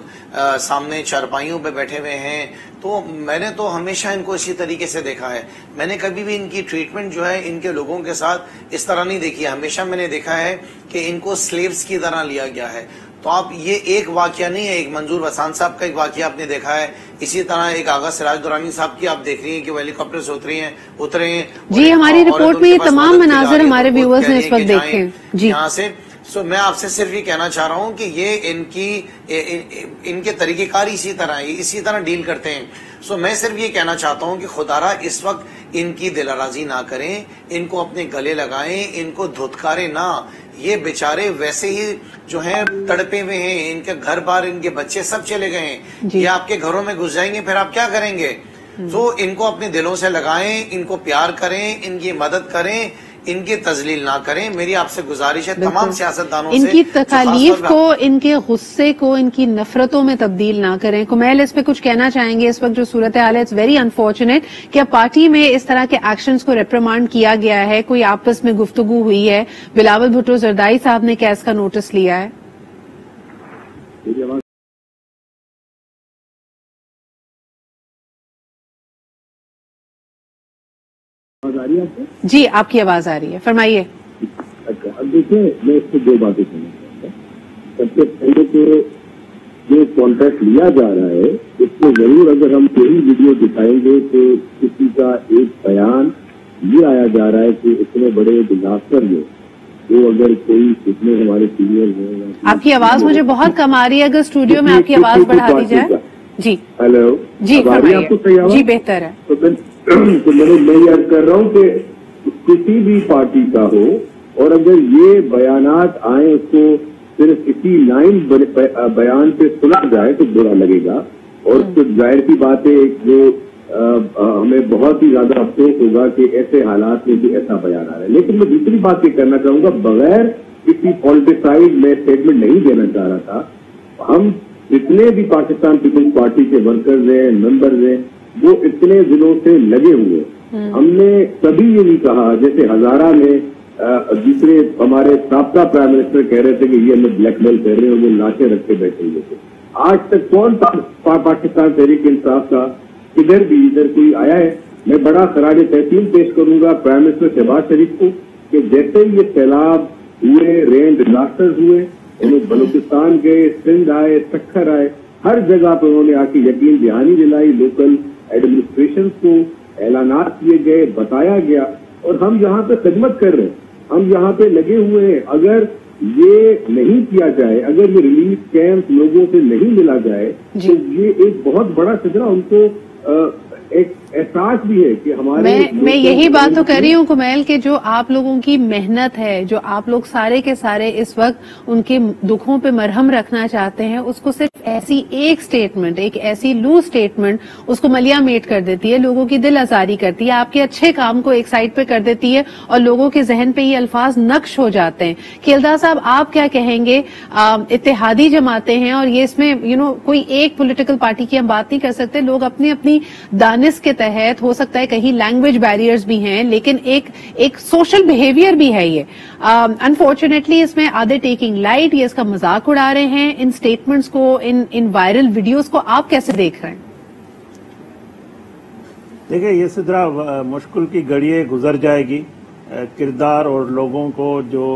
سامنے چارپائیوں پہ بیٹھے ہوئے ہیں. تو میں نے تو ہمیشہ ان کو اسی طریقے سے دیکھا ہے. میں نے کبھی بھی ان کی ٹریٹمنٹ جو ہے ان کے لوگوں کے ساتھ اس طرح نہیں دیکھی. ہمیشہ میں نے دیکھا ہے کہ ان کو سلیوز کی طرح لیا گیا ہے. تو آپ یہ ایک واقعہ نہیں ہے, ایک منظور وسان صاحب کا ایک واقعہ آپ نے دیکھا ہے, اسی طرح ایک آغا سراج درانی صاحب کی آپ دیکھ رہی ہیں کہ وہ ہیلی کاپٹر سے اترے ہیں. جی ہماری رپورٹ میں یہ تمام مناظر ہمارے ویورز نے اس وقت دیکھے. جی یہاں سے میں آپ سے صرف یہ کہنا چاہ رہا ہوں کہ یہ ان کے طریقہ کار اسی طرح ڈیل کرتے ہیں. میں صرف یہ کہنا چاہتا ہوں کہ خدا را اس وقت ان کی دل آرازی نہ کریں, ان کو اپنے گلے لگائیں, ان کو دھتکارے نہ. یہ بیچارے ویسے ہی جو ہیں تڑپے ہوئے ہیں, ان کے گھر بار, ان کے بچے سب چلے گئے ہیں. یہ آپ کے گھروں میں گھس جائیں گے, پھر آپ کیا کریں گے؟ تو ان کو اپنے دلوں سے لگائیں, ان کو پیار کریں, ان کی مدد کریں, ان کی تذلیل نہ کریں. میری آپ سے گزارش ہے تمام سیاستدانوں سے, ان کی تکالیف کو, ان کے غصے کو, ان کی نفرتوں میں تبدیل نہ کریں. کمیل, اس پہ کچھ کہنا چاہیں گے؟ اس وقت جو صورتحال ہے اٹس ویری انفارچونیٹ کہ اب پارٹی میں اس طرح کے ایکشنز کو ریپریمانڈ کیا گیا ہے, کوئی آپس میں گفتگو ہوئی ہے, بلاول بھٹو زردائی صاحب نے کیا اس کا نوٹس لیا ہے؟ جی آپ کی آواز آ رہی ہے, فرمائیے. اچھا, اب دیکھیں میں اس سے دو باتیں کہنا چاہوں گا. سب سے پہلے تو جو کانٹریکٹ لیا جا رہا ہے اس کو ضرور اگر ہم کوئی ویڈیو دکھائیں گے تو کسی کا ایک بیان یہ آیا جا رہا ہے کہ اتنے بڑے ڈیزاسٹر میں وہ اگر کوئی اتنے ہمارے سینئر ہیں. آپ کی آواز مجھے بہت کم آ رہی ہے, اگر اسٹوڈیو میں آپ کی آواز بڑھا دی جائے. جی ہیلو, جی فرمائیے. جی بہتر ہے. تو میں یہ عرض کر رہا ہوں کہ کسی بھی پارٹی کا ہو اور اگر یہ بیانات آئیں اس کو صرف اسی لائن بیان پہ سنا جائے تو برا لگے گا, اور اس کو ظاہر کی بات ہے جو ہمیں بہت ہی زیادہ افسوس ہوگا کہ ایسے حالات میں بھی ایسا بیان آ رہا ہے. لیکن میں دوسری بات یہ کرنا چاہوں گا, بغیر کسی پالیٹیسائڈ میں اسٹیٹمنٹ نہیں دینا چاہ رہا تھا. ہم جتنے بھی پاکستان پیپلز پارٹی کے ورکرز ہیں, ممبرز ہیں, وہ اتنے دنوں سے لگے ہوئے. ہم نے کبھی یہ نہیں کہا, جیسے ہزارہ میں دوسرے ہمارے سابقہ پرائم منسٹر کہہ رہے تھے کہ یہ ہمیں بلیک میل کر رہے ہیں, وہ لاٹیں رکھ کے بیٹھے ہوئے تھے. آج تک کون پاکستان تحریک انصاف کا ادھر کوئی آیا ہے؟ میں بڑا خراج تحسین پیش کروں گا پرائم منسٹر شہباز شریف کو کہ جیسے یہ سیلاب ہوئے, رین ڈیزاسٹر ہوئے, انہوں بلوچستان گئے, سندھ آئے, سکھر آئے, ہر جگہ پہ انہوں نے آ کے یقین دہانی دلائی, لوکل ایڈمنسٹریشن کو اعلانات کیے گئے, بتایا گیا, اور ہم یہاں پہ خدمت کر رہے ہیں, ہم یہاں پہ لگے ہوئے ہیں. اگر یہ نہیں کیا جائے, اگر یہ ریلیف کیمپ لوگوں سے نہیں ملا جائے تو یہ ایک بہت بڑا خطرہ ان کو ایک احساس بھی ہے کہ ہمارے میں یہی بات تو کر رہی ہوں کمیل کہ جو آپ لوگوں کی محنت ہے، جو آپ لوگ سارے کے سارے اس وقت ان کے دکھوں پہ مرہم رکھنا چاہتے ہیں، اس کو صرف ایسی ایک سٹیٹمنٹ، ایک ایسی لوز سٹیٹمنٹ اس کو ملیا میٹ کر دیتی ہے، لوگوں کی دل آزاری کرتی ہے، آپ کے اچھے کام کو ایک سائڈ پہ کر دیتی ہے اور لوگوں کے ذہن پہ یہ الفاظ نقش ہو جاتے ہیں۔ کھیلدار صاحب آپ کیا کہیں گے؟ اتحادی جماعتیں ہیں اور یہ اس میں کوئی ایک پولیٹیکل پارٹی کی ہم بات نہیں کر سکتے، لوگ اپنی اپنی دانش کے تحت، ہو سکتا ہے کہیں لینگویج بیریئرز بھی ہیں، لیکن ایک سوشل بیہیویئر بھی ہے یہ۔ انفارچونیٹلی اس میں آدھے ٹیکنگ لائٹ، یہ اس کا مذاق اڑا رہے ہیں، ان سٹیٹمنٹس کو، ان وائرل ویڈیوز کو آپ کیسے دیکھ رہے ہیں؟ دیکھیں یہ سدرا مشکل کی گھڑی گزر جائے گی، کردار اور لوگوں کو جو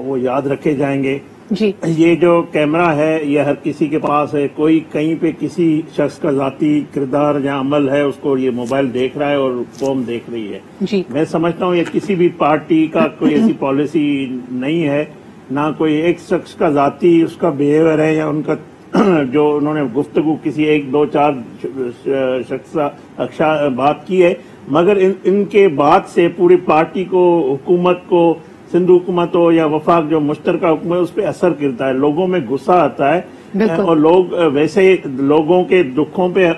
وہ یاد رکھے جائیں گے۔ جی یہ جو کیمرہ ہے یہ ہر کسی کے پاس ہے، کوئی کہیں پہ کسی شخص کا ذاتی کردار یا عمل ہے، اس کو یہ موبائل دیکھ رہا ہے اور قوم دیکھ رہی ہے۔ جی میں سمجھتا ہوں یہ کسی بھی پارٹی کا کوئی ایسی پالیسی نہیں ہے، نہ کوئی ایک شخص کا ذاتی اس کا بیہیویئر ہے یا ان کا جو انہوں نے گفتگو کسی ایک دو چار شخص بات کی ہے، مگر ان کے بات سے پوری پارٹی کو، حکومت کو، سندھ حکومت ہو یا وفاق جو مشترکہ حکومت ہے، اس پہ اثر کرتا ہے، لوگوں میں غصہ آتا ہے اور لوگ ویسے لوگوں کے دکھوں پہ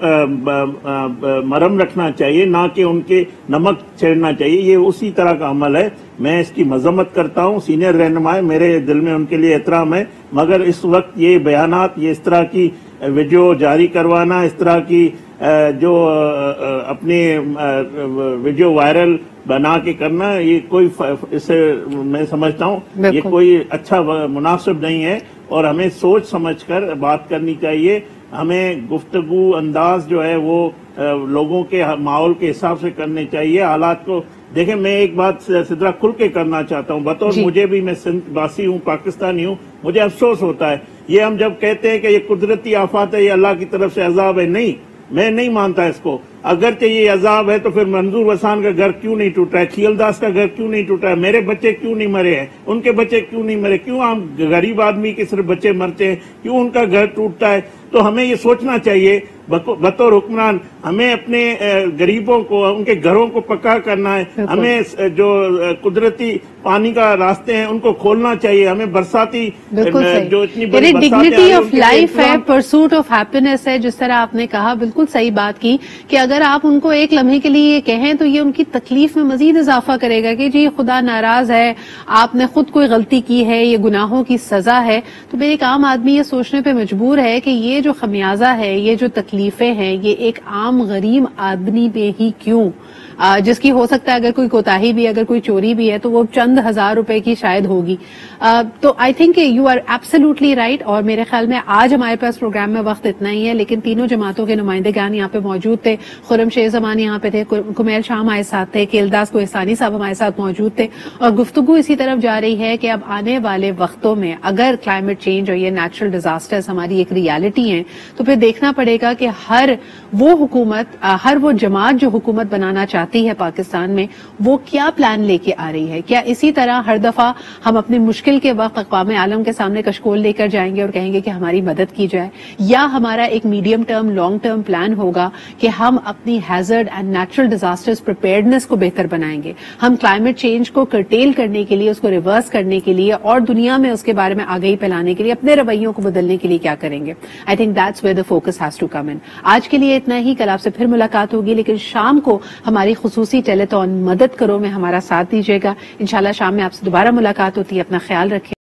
مرہم رکھنا چاہیے، نہ کہ ان کے نمک چھیڑنا چاہیے۔ یہ اسی طرح کا عمل ہے، میں اس کی مذمت کرتا ہوں، سینئر رہنما ہے، میرے دل میں ان کے لیے احترام ہے، مگر اس وقت یہ بیانات، یہ اس طرح کی ویڈیو جاری کروانا، اس طرح کی جو اپنی ویڈیو وائرل بنا کے کرنا، یہ کوئی اسے میں سمجھتا ہوں یہ کوئی اچھا مناسب نہیں ہے، اور ہمیں سوچ سمجھ کر بات کرنی چاہیے۔ ہمیں گفتگو انداز جو ہے وہ لوگوں کے ماحول کے حساب سے کرنے چاہیے، حالات کو دیکھیں۔ میں ایک بات سدرا کھل کے کرنا چاہتا ہوں، بطور مجھے بھی، میں سندھ باسی ہوں، پاکستانی ہوں، مجھے افسوس ہوتا ہے یہ ہم جب کہتے ہیں کہ یہ قدرتی آفات ہے، یہ اللہ کی طرف سے عذاب ہے، نہیں، میں نہیں مانتا اس کو۔ اگرچہ یہ عذاب ہے تو پھر منظور وسان کا گھر کیوں نہیں ٹوٹا ہے، کھیلداس کا گھر کیوں نہیں ٹوٹا ہے، میرے بچے کیوں نہیں مرے ہیں، ان کے بچے کیوں نہیں مرے، کیوں عام غریب آدمی کے صرف بچے مرتے ہیں، کیوں ان کا گھر ٹوٹتا ہے؟ تو ہمیں یہ سوچنا چاہیے بطور حکمران، ہمیں اپنے غریبوں کو، ان کے گھروں کو پکا کرنا ہے، ہمیں جو قدرتی پانی کا راستے ہیں ان کو کھولنا چاہیے، ہمیں برساتی جو اتنی بڑی ڈگنیٹی آف لائف ہے، پرسوٹ آف ہیپینس ہے، جس طرح آپ نے کہا، بالکل صحیح بات کی کہ اگر آپ ان کو ایک لمحے کے لیے یہ کہیں تو یہ ان کی تکلیف میں مزید اضافہ کرے گا کہ جی خدا ناراض ہے، آپ نے خود کوئی غلطی کی ہے، یہ گناہوں کی سزا ہے۔ تو پھر ایک عام آدمی یہ سوچنے پہ مجبور ہے کہ یہ جو خمیازہ ہے، یہ جو تکلیفیں ہیں، یہ ایک عام غریب آدمی پہ ہی کیوں، جس کی ہو سکتا ہے اگر کوئی کوتاہی بھی، اگر کوئی چوری بھی ہے تو وہ چند ہزار روپے کی شاید ہوگی۔ تو I think you are absolutely right, اور میرے خیال میں آج ہمارے پاس پروگرام میں وقت اتنا ہی ہے، لیکن تینوں جماعتوں کے نمائندگان یہاں پہ موجود تھے، خرم شیر زمان یہاں پہ تھے، کمیل شاہ ہمارے ساتھ تھے، کھیلداس کوہستانی صاحب ہمارے ساتھ موجود تھے، اور گفتگو اسی طرف جا رہی ہے کہ اب آنے والے وقتوں میں اگر کلائمیٹ چینج اور یہ نیچرل ڈیزاسٹرز ہماری ایک ریالٹی ہیں تو پھر دیکھنا پڑے گا کہ ہر وہ حکومت، ہر وہ جماعت جو حکومت بنانا چاہتی ہے پاکستان میں، وہ کیا پلان لے کے آ رہی ہے۔ کیا اسی طرح ہر دفعہ ہم اپنی مشکل کے وقت اقوام عالم کے سامنے کشکول لے کر جائیں گے اور کہیں گے کہ ہماری مدد کی جائے، یا ہمارا ایک medium term, long term plan ہوگا کہ ہم اپنی ہیزرڈ اینڈ نیچرل ڈیزاسٹرز پریپیئرڈنس کو بہتر بنائیں گے، ہم کلائمیٹ چینج کو کرٹیل کرنے کے لیے، اس کو ریورس کرنے کے لیے اور دنیا میں اس کے بارے میں آگاہی پھیلانے کے لیے اپنے رویوں کو بدلنے کے لیے کیا کریں گے۔ I think that's where the focus has to come in. آج کے لیے اتنا ہی، کل آپ سے پھر ملاقات ہوگی، لیکن شام کو ہماری خصوصی ٹیلیتھون مدد کرو میں ہمارا ساتھ دیجیے گا۔ انشاءاللہ شام میں آپ سے دوبارہ ملاقات ہوتی ہے، اپنا خیال رکھیں۔